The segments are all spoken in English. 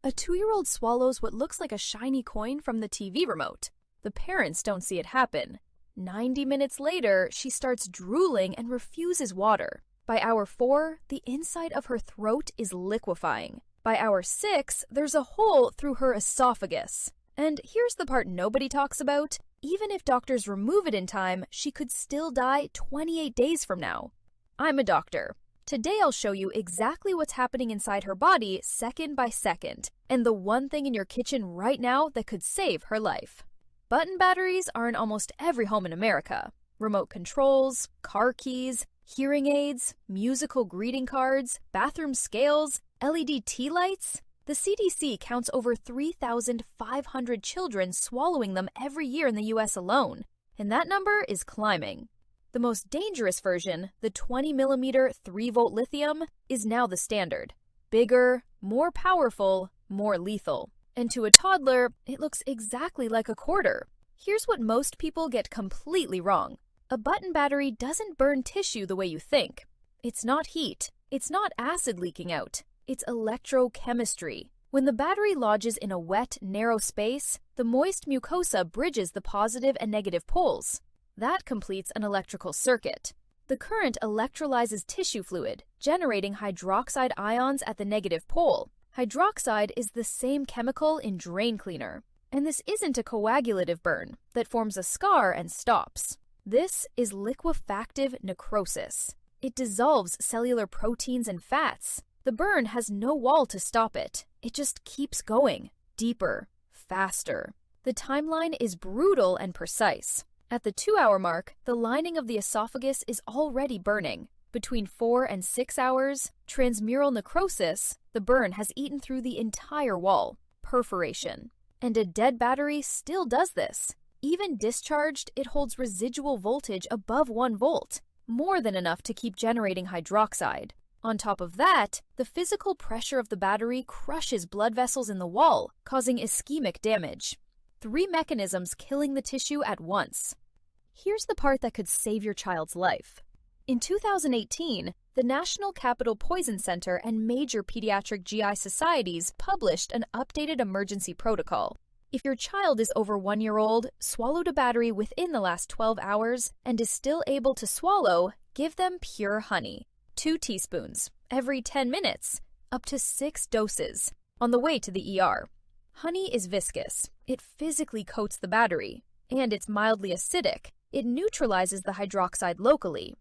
A 2-year-old swallows what looks like a shiny coin from the TV remote. The parents don't see it happen. 90 minutes later, she starts drooling and refuses water. By hour 4, the inside of her throat is liquefying. By hour 6, there's a hole through her esophagus. And here's the part nobody talks about. Even if doctors remove it in time, she could still die 28 days from now. I'm a doctor. Today I'll show you exactly what's happening inside her body second by second, and the one thing in your kitchen right now that could save her life. Button batteries are in almost every home in America. Remote controls, car keys, hearing aids, musical greeting cards, bathroom scales, LED tea lights. The CDC counts over 3,500 children swallowing them every year in the US alone, and that number is climbing. The most dangerous version, the 20mm 3-volt lithium, is now the standard. Bigger, more powerful, more lethal. And to a toddler, it looks exactly like a quarter. Here's what most people get completely wrong. A button battery doesn't burn tissue the way you think. It's not heat. It's not acid leaking out. It's electrochemistry. When the battery lodges in a wet, narrow space, the moist mucosa bridges the positive and negative poles. That completes an electrical circuit. The current electrolyzes tissue fluid, generating hydroxide ions at the negative pole. Hydroxide is the same chemical in drain cleaner. And this isn't a coagulative burn that forms a scar and stops. This is liquefactive necrosis. It dissolves cellular proteins and fats. The burn has no wall to stop it. It just keeps going, deeper, faster. The timeline is brutal and precise. At the 2-hour mark, the lining of the esophagus is already burning. Between 4 and 6 hours, transmural necrosis, the burn has eaten through the entire wall, perforation. And a dead battery still does this. Even discharged, it holds residual voltage above 1 volt, more than enough to keep generating hydroxide. On top of that, the physical pressure of the battery crushes blood vessels in the wall, causing ischemic damage. 3 mechanisms killing the tissue at once. Here's the part that could save your child's life. In 2018, the National Capital Poison Center and major pediatric GI societies published an updated emergency protocol. If your child is over 1 year old, swallowed a battery within the last 12 hours, and is still able to swallow, give them pure honey. 2 teaspoons every 10 minutes, up to 6 doses, on the way to the ER. Honey is viscous. It physically coats the battery, and it's mildly acidic. It neutralizes the hydroxide locally.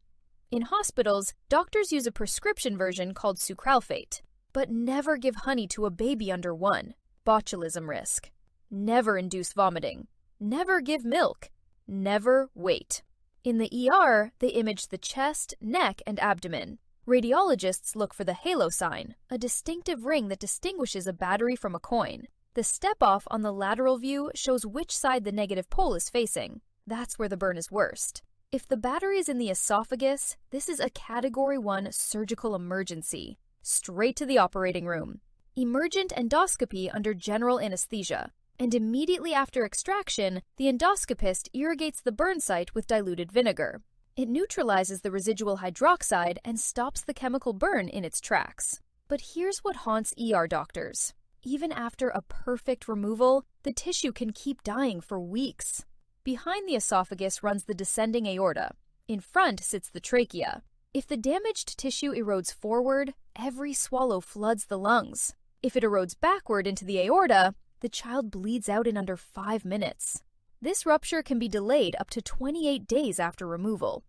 In hospitals, doctors use a prescription version called sucralfate. But never give honey to a baby under 1. Botulism risk. Never induce vomiting. Never give milk. Never wait. In the ER, they image the chest, neck, and abdomen. Radiologists look for the halo sign, a distinctive ring that distinguishes a battery from a coin. The step-off on the lateral view shows which side the negative pole is facing. That's where the burn is worst. If the battery is in the esophagus, this is a Category 1 surgical emergency. Straight to the operating room. Emergent endoscopy under general anesthesia. And immediately after extraction, the endoscopist irrigates the burn site with diluted vinegar. It neutralizes the residual hydroxide and stops the chemical burn in its tracks. But here's what haunts ER doctors. Even after a perfect removal, the tissue can keep dying for weeks. Behind the esophagus runs the descending aorta. In front sits the trachea. If the damaged tissue erodes forward, every swallow floods the lungs. If it erodes backward into the aorta, the child bleeds out in under 5 minutes. This rupture can be delayed up to 28 days after removal.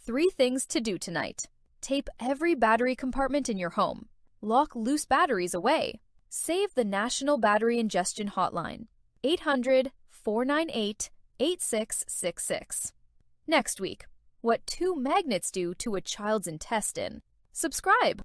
3 things to do tonight. Tape every battery compartment in your home. Lock loose batteries away. Save the National Battery Ingestion Hotline, 800-498-8666. Next week, what 2 magnets do to a child's intestine. Subscribe!